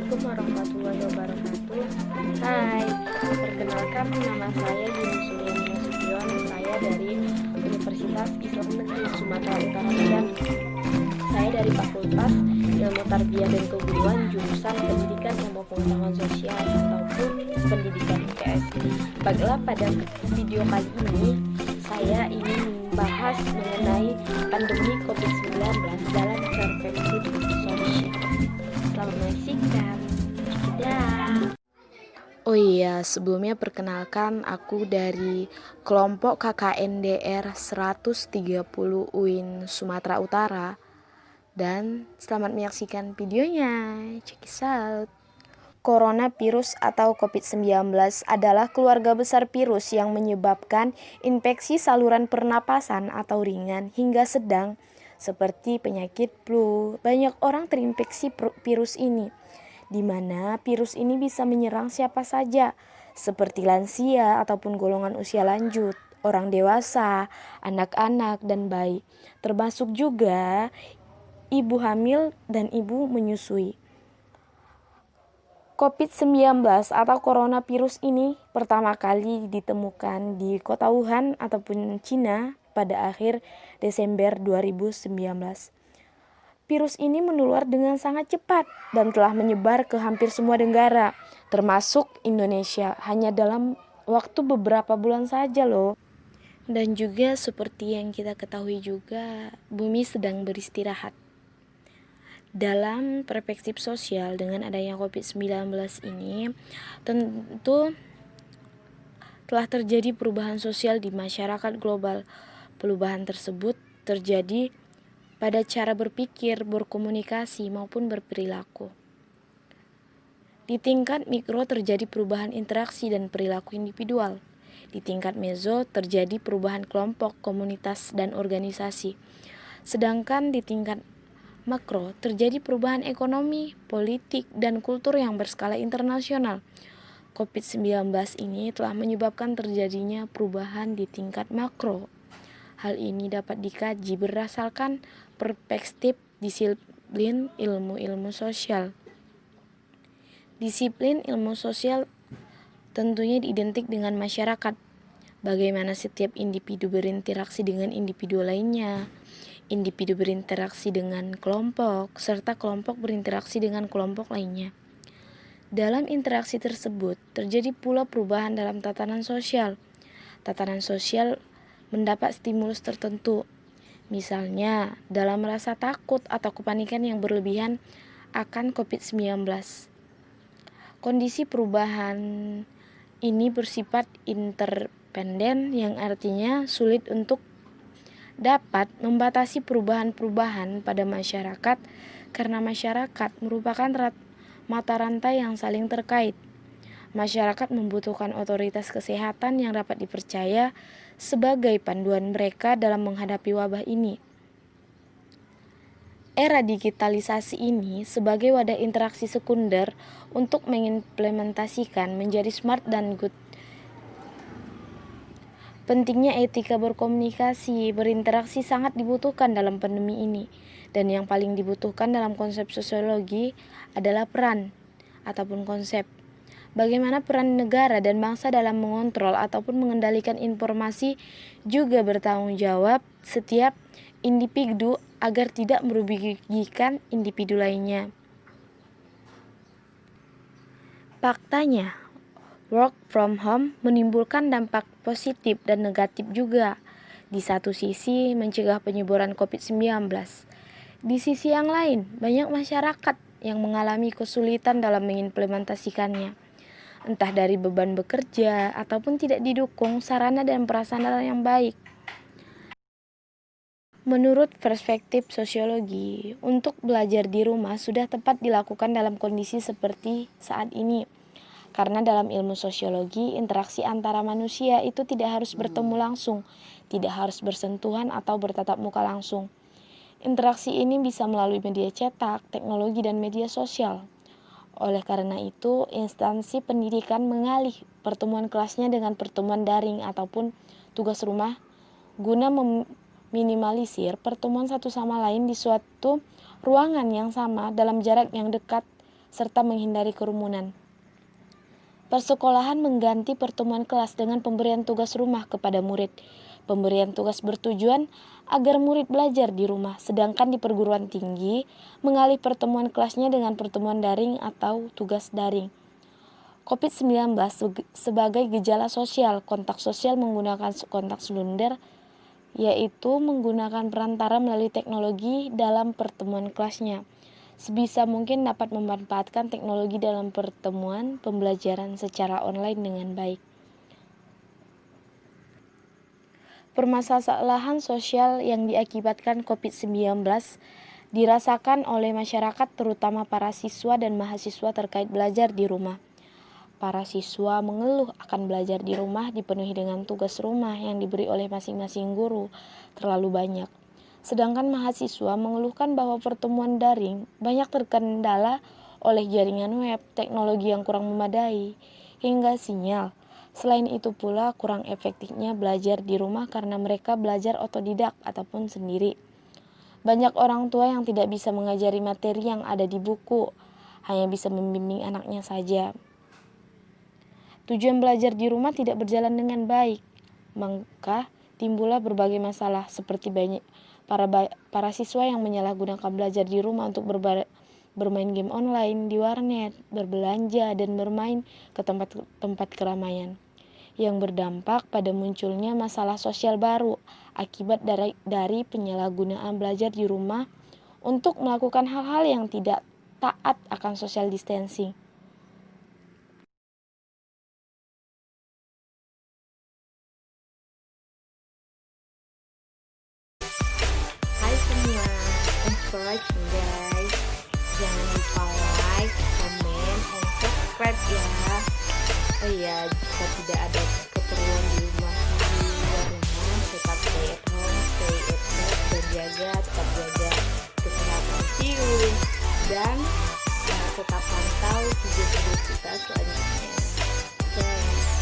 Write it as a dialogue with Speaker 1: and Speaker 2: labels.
Speaker 1: Assalamualaikum warahmatullahi wabarakatuh. Hai, perkenalkan nama saya Yuni Suryani Nasution. Saya dari Universitas Islam Negeri Sumatera Utara Jambi. Saya dari Fakultas Ilmu Tarbiyah dan Keguruan jurusan Pendidikan Ilmu Pengetahuan Sosial ataupun Pendidikan IPS. Baiklah, pada video kali ini saya ingin membahas mengenai pandemi COVID-19 dalam perspektif sosial. Selamat menyaksikan. Dadah. Oh iya, sebelumnya perkenalkan aku dari kelompok KKNDR 130 UIN Sumatera Utara. Dan selamat menyaksikan videonya. Check it out. Coronavirus atau COVID-19 adalah keluarga besar virus yang menyebabkan infeksi saluran pernapasan atau ringan hingga sedang seperti penyakit flu. Banyak orang terinfeksi virus ini, di mana virus ini bisa menyerang siapa saja, seperti lansia ataupun golongan usia lanjut, orang dewasa, anak-anak, dan bayi, termasuk juga ibu hamil dan ibu menyusui. COVID-19 atau coronavirus ini pertama kali ditemukan di kota Wuhan ataupun Cina pada akhir Desember 2019. Virus ini menular dengan sangat cepat dan telah menyebar ke hampir semua negara, termasuk Indonesia, hanya dalam waktu beberapa bulan saja loh. Dan juga seperti yang kita ketahui juga, bumi sedang beristirahat. Dalam perspektif sosial, dengan adanya COVID-19 ini, tentu telah terjadi perubahan sosial di masyarakat global. Perubahan tersebut terjadi pada cara berpikir, berkomunikasi, maupun berperilaku. Di tingkat mikro terjadi perubahan interaksi dan perilaku individual. Di tingkat meso terjadi perubahan kelompok, komunitas, dan organisasi. Sedangkan di tingkat makro terjadi perubahan ekonomi, politik, dan kultur yang berskala internasional. COVID-19 ini telah menyebabkan terjadinya perubahan di tingkat makro. Hal ini dapat dikaji berdasarkan perspektif disiplin ilmu sosial. Disiplin ilmu sosial tentunya identik dengan masyarakat. Bagaimana setiap individu berinteraksi dengan individu lainnya, individu berinteraksi dengan kelompok, serta kelompok berinteraksi dengan kelompok lainnya. Dalam interaksi tersebut, terjadi pula perubahan dalam tatanan sosial. Tatanan sosial mendapat stimulus tertentu. Misalnya, dalam rasa takut atau kepanikan yang berlebihan akan COVID-19. Kondisi perubahan ini bersifat interdependen, yang artinya sulit untuk dapat membatasi perubahan-perubahan pada masyarakat karena masyarakat merupakan mata rantai yang saling terkait. Masyarakat membutuhkan otoritas kesehatan yang dapat dipercaya sebagai panduan mereka dalam menghadapi wabah ini. Era digitalisasi ini sebagai wadah interaksi sekunder untuk mengimplementasikan menjadi smart dan good. Pentingnya etika berkomunikasi, berinteraksi sangat dibutuhkan dalam pandemi ini. Dan yang paling dibutuhkan dalam konsep sosiologi adalah peran ataupun konsep. Bagaimana peran negara dan bangsa dalam mengontrol ataupun mengendalikan informasi juga bertanggung jawab setiap individu agar tidak merugikan individu lainnya. Faktanya, work from home menimbulkan dampak positif dan negatif juga. Di satu sisi mencegah penyebaran COVID-19. Di sisi yang lain, banyak masyarakat yang mengalami kesulitan dalam mengimplementasikannya. Entah dari beban bekerja ataupun tidak didukung sarana dan prasarana yang baik. Menurut perspektif sosiologi, untuk belajar di rumah sudah tepat dilakukan dalam kondisi seperti saat ini. Karena dalam ilmu sosiologi, interaksi antara manusia itu tidak harus bertemu langsung, tidak harus bersentuhan atau bertatap muka langsung. Interaksi ini bisa melalui media cetak, teknologi, dan media sosial. Oleh karena itu, instansi pendidikan mengalih pertemuan kelasnya dengan pertemuan daring ataupun tugas rumah guna minimalisir pertemuan satu sama lain di suatu ruangan yang sama dalam jarak yang dekat serta menghindari kerumunan. Persekolahan mengganti pertemuan kelas dengan pemberian tugas rumah kepada murid. Pemberian tugas bertujuan agar murid belajar di rumah, sedangkan di perguruan tinggi mengalih pertemuan kelasnya dengan pertemuan daring atau tugas daring. COVID-19 sebagai gejala sosial, kontak sosial menggunakan kontak seluler, yaitu menggunakan perantara melalui teknologi dalam pertemuan kelasnya. Sebisa mungkin dapat memanfaatkan teknologi dalam pertemuan pembelajaran secara online dengan baik. Permasalahan sosial yang diakibatkan COVID-19 dirasakan oleh masyarakat, terutama para siswa dan mahasiswa terkait belajar di rumah. Para siswa mengeluh akan belajar di rumah dipenuhi dengan tugas rumah yang diberi oleh masing-masing guru terlalu banyak. Sedangkan mahasiswa mengeluhkan bahwa pertemuan daring banyak terkendala oleh jaringan web, teknologi yang kurang memadai, hingga sinyal. Selain itu pula kurang efektifnya belajar di rumah karena mereka belajar otodidak ataupun sendiri. Banyak orang tua yang tidak bisa mengajari materi yang ada di buku, hanya bisa membimbing anaknya saja. Tujuan belajar di rumah tidak berjalan dengan baik, maka timbullah berbagai masalah seperti banyak para siswa yang menyalahgunakan belajar di rumah untuk bermain game online di warnet, berbelanja, dan bermain ke tempat keramaian, yang berdampak pada munculnya masalah sosial baru akibat dari penyalahgunaan belajar di rumah untuk melakukan hal-hal yang tidak taat akan social distancing. Hai semua, thanks for watching guys. Jangan lupa like, comment, and subscribe ya. Oh iya, jika tidak ada